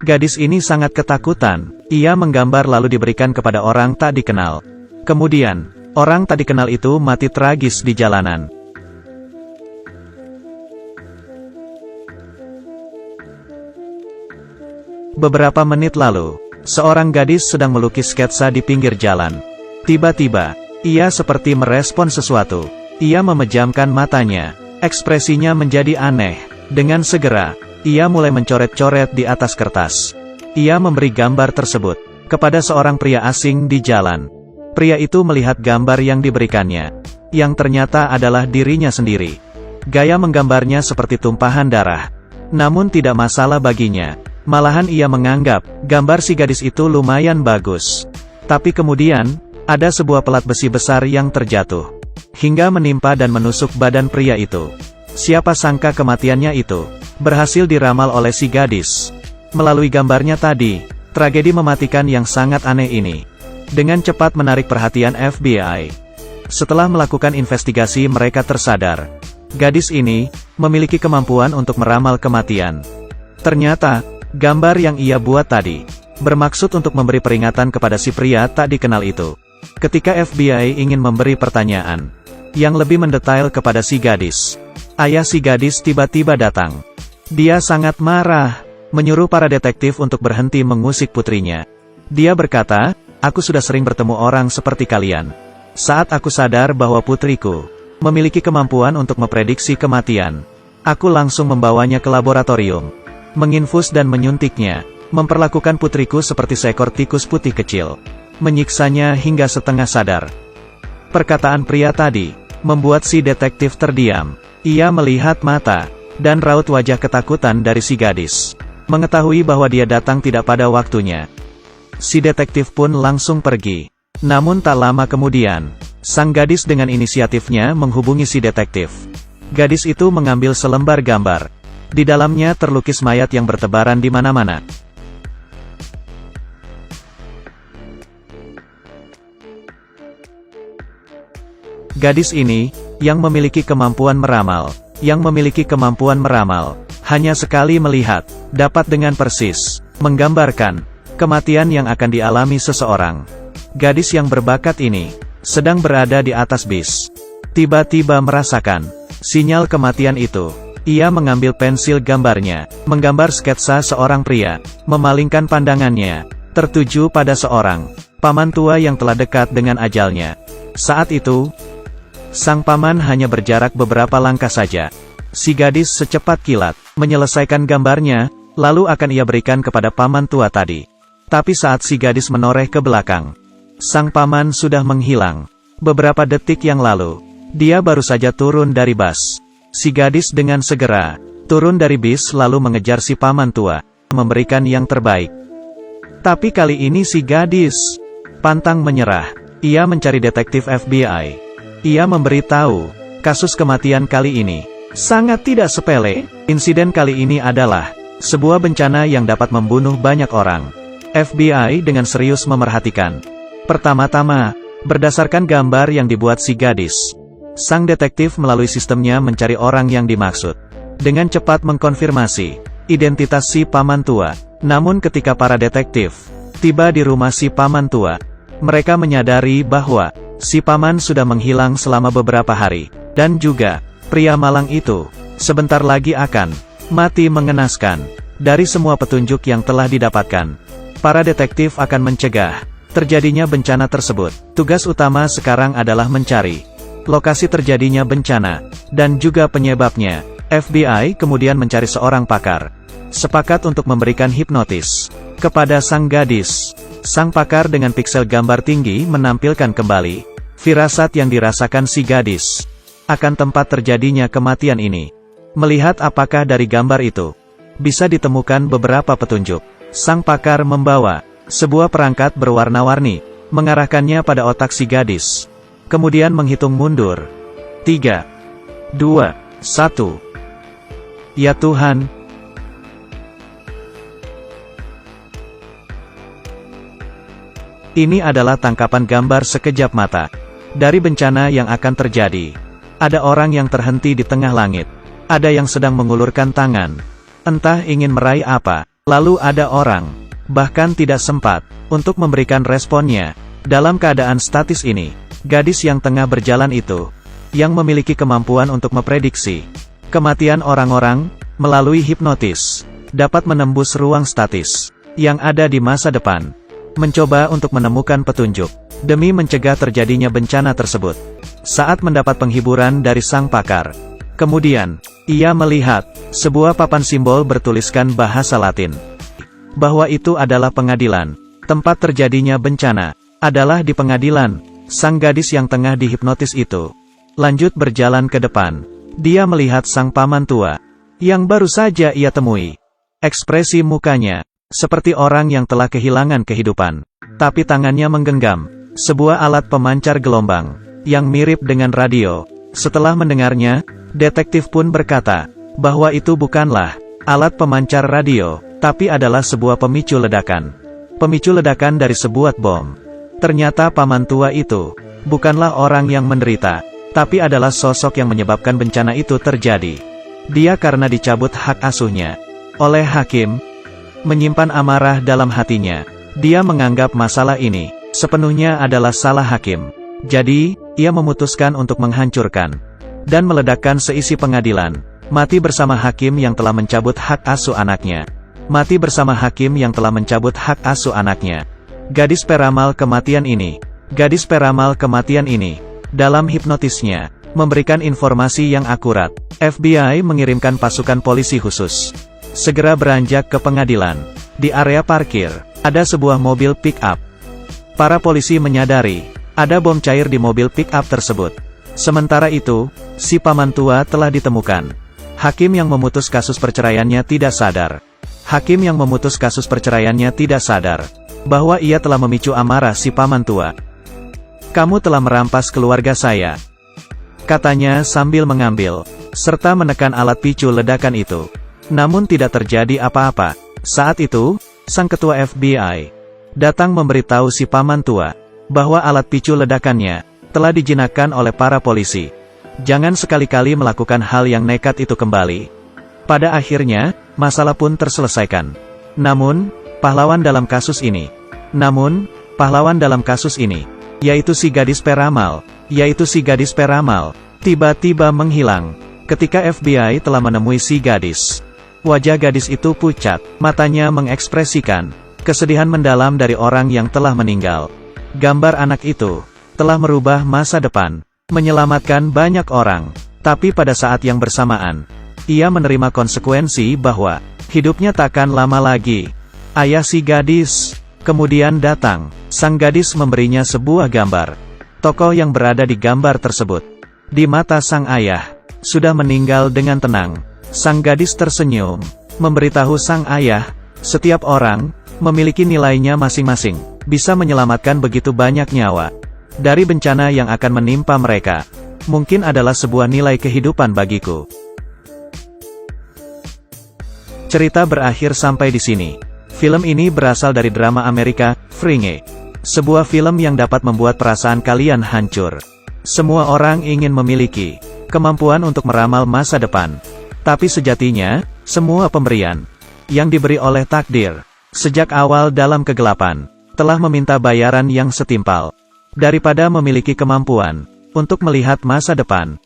Gadis ini sangat ketakutan. Ia menggambar lalu diberikan kepada orang tak dikenal. Kemudian, orang tak dikenal itu mati tragis di jalanan. Beberapa menit lalu, seorang gadis sedang melukis sketsa di pinggir jalan. Tiba-tiba, ia seperti merespon sesuatu. Ia memejamkan matanya. Ekspresinya menjadi aneh. Dengan segera, ia mulai mencoret-coret di atas kertas. Ia memberi gambar tersebut kepada seorang pria asing di jalan. Pria itu melihat gambar yang diberikannya, yang ternyata adalah dirinya sendiri. Gaya menggambarnya seperti tumpahan darah. Namun tidak masalah baginya. Malahan ia menganggap, gambar si gadis itu lumayan bagus. Tapi kemudian, ada sebuah pelat besi besar yang terjatuh, hingga menimpa dan menusuk badan pria itu. Siapa sangka kematiannya itu berhasil diramal oleh si gadis. Melalui gambarnya tadi, tragedi mematikan yang sangat aneh ini dengan cepat menarik perhatian FBI. Setelah melakukan investigasi, mereka tersadar, gadis ini memiliki kemampuan untuk meramal kematian. Ternyata, gambar yang ia buat tadi bermaksud untuk memberi peringatan kepada si pria tak dikenal itu. Ketika FBI ingin memberi pertanyaan yang lebih mendetail kepada si gadis, ayah si gadis tiba-tiba datang. Dia sangat marah, menyuruh para detektif untuk berhenti mengusik putrinya. Dia berkata, "Aku sudah sering bertemu orang seperti kalian. Saat aku sadar bahwa putriku memiliki kemampuan untuk memprediksi kematian, aku langsung membawanya ke laboratorium, menginfus dan menyuntiknya, memperlakukan putriku seperti seekor tikus putih kecil, menyiksanya hingga setengah sadar." Perkataan pria tadi membuat si detektif terdiam. Ia melihat mata dan raut wajah ketakutan dari si gadis. Mengetahui bahwa dia datang tidak pada waktunya, si detektif pun langsung pergi. Namun tak lama kemudian, sang gadis dengan inisiatifnya menghubungi si detektif. Gadis itu mengambil selembar gambar. Di dalamnya terlukis mayat yang bertebaran di mana-mana. Gadis ini, yang memiliki kemampuan meramal, hanya sekali melihat, dapat dengan persis menggambarkan kematian yang akan dialami seseorang. Gadis yang berbakat ini sedang berada di atas bis. Tiba-tiba merasakan sinyal kematian itu. Ia mengambil pensil gambarnya, menggambar sketsa seorang pria, memalingkan pandangannya tertuju pada seorang paman tua yang telah dekat dengan ajalnya. Saat itu, sang paman hanya berjarak beberapa langkah saja. Si gadis secepat kilat menyelesaikan gambarnya, lalu akan ia berikan kepada paman tua tadi. Tapi saat si gadis menoreh ke belakang, sang paman sudah menghilang. Beberapa detik yang lalu, dia baru saja turun dari bus. Si gadis dengan segera turun dari bis lalu mengejar si paman tua, memberikan yang terbaik. Tapi kali ini si gadis pantang menyerah. Ia mencari detektif FBI. Ia memberitahu, kasus kematian kali ini sangat tidak sepele. Insiden kali ini adalah sebuah bencana yang dapat membunuh banyak orang. FBI dengan serius memerhatikan. Pertama-tama, berdasarkan gambar yang dibuat si gadis, sang detektif melalui sistemnya mencari orang yang dimaksud. Dengan cepat mengkonfirmasi identitas si paman tua. Namun ketika para detektif tiba di rumah si paman tua, mereka menyadari bahwa si paman sudah menghilang selama beberapa hari. Dan juga, pria malang itu sebentar lagi akan mati mengenaskan. Dari semua petunjuk yang telah didapatkan, para detektif akan mencegah terjadinya bencana tersebut. Tugas utama sekarang adalah mencari lokasi terjadinya bencana, dan juga penyebabnya. FBI kemudian mencari seorang pakar, sepakat untuk memberikan hipnotis kepada sang gadis. Sang pakar dengan piksel gambar tinggi menampilkan kembali firasat yang dirasakan si gadis akan tempat terjadinya kematian ini. Melihat apakah dari gambar itu bisa ditemukan beberapa petunjuk, sang pakar membawa sebuah perangkat berwarna-warni, mengarahkannya pada otak si gadis. Kemudian menghitung mundur. 3, 2, 1. Ya Tuhan! Ini adalah tangkapan gambar sekejap mata dari bencana yang akan terjadi. Ada orang yang terhenti di tengah langit. Ada yang sedang mengulurkan tangan, entah ingin meraih apa. Lalu ada orang, bahkan tidak sempat, untuk memberikan responnya. Dalam keadaan statis ini, gadis yang tengah berjalan itu, yang memiliki kemampuan untuk memprediksi kematian orang-orang, melalui hipnotis, dapat menembus ruang statis, yang ada di masa depan, mencoba untuk menemukan petunjuk, demi mencegah terjadinya bencana tersebut. Saat mendapat penghiburan dari sang pakar, kemudian, ia melihat sebuah papan simbol bertuliskan bahasa Latin, bahwa itu adalah pengadilan. Tempat terjadinya bencana adalah di pengadilan. Sang gadis yang tengah dihipnotis itu lanjut berjalan ke depan. Dia melihat sang paman tua yang baru saja ia temui. Ekspresi mukanya seperti orang yang telah kehilangan kehidupan, tapi tangannya menggenggam sebuah alat pemancar gelombang yang mirip dengan radio. Setelah mendengarnya, detektif pun berkata bahwa itu bukanlah alat pemancar radio, tapi adalah sebuah pemicu ledakan. Pemicu ledakan dari sebuah bom. Ternyata paman tua itu bukanlah orang yang menderita, tapi adalah sosok yang menyebabkan bencana itu terjadi. Dia karena dicabut hak asuhnya oleh hakim, menyimpan amarah dalam hatinya. Dia menganggap masalah ini sepenuhnya adalah salah hakim. Jadi, ia memutuskan untuk menghancurkan dan meledakkan seisi pengadilan. Mati bersama hakim yang telah mencabut hak asuh anaknya. Mati bersama hakim yang telah mencabut hak asuh anaknya. Gadis peramal kematian ini, dalam hipnotisnya, memberikan informasi yang akurat. FBI mengirimkan pasukan polisi khusus, segera beranjak ke pengadilan. Di area parkir, ada sebuah mobil pick-up. Para polisi menyadari, ada bom cair di mobil pick-up tersebut. Sementara itu, si paman tua telah ditemukan. Hakim yang memutus kasus perceraiannya tidak sadar. Hakim yang memutus kasus perceraiannya tidak sadar bahwa ia telah memicu amarah si paman tua. "Kamu telah merampas keluarga saya," katanya sambil mengambil serta menekan alat picu ledakan itu. Namun tidak terjadi apa-apa. Saat itu, sang ketua FBI datang memberitahu si paman tua bahwa alat picu ledakannya telah dijinakkan oleh para polisi. Jangan sekali-kali melakukan hal yang nekat itu kembali. Pada akhirnya, masalah pun terselesaikan. Namun, pahlawan dalam kasus ini, yaitu si gadis peramal, tiba-tiba menghilang. Ketika FBI telah menemui si gadis, wajah gadis itu pucat, matanya mengekspresikan kesedihan mendalam dari orang yang telah meninggal. Gambar anak itu telah merubah masa depan, menyelamatkan banyak orang, tapi pada saat yang bersamaan, ia menerima konsekuensi bahwa hidupnya takkan lama lagi. Ayah si gadis kemudian datang. Sang gadis memberinya sebuah gambar. Tokoh yang berada di gambar tersebut, di mata sang ayah, sudah meninggal dengan tenang. Sang gadis tersenyum, memberitahu sang ayah, setiap orang memiliki nilainya masing-masing, bisa menyelamatkan begitu banyak nyawa dari bencana yang akan menimpa mereka. Mungkin adalah sebuah nilai kehidupan bagiku. Cerita berakhir sampai di sini. Film ini berasal dari drama Amerika, Fringe. Sebuah film yang dapat membuat perasaan kalian hancur. Semua orang ingin memiliki kemampuan untuk meramal masa depan. Tapi sejatinya, semua pemberian yang diberi oleh takdir sejak awal dalam kegelapan telah meminta bayaran yang setimpal. Daripada memiliki kemampuan untuk melihat masa depan,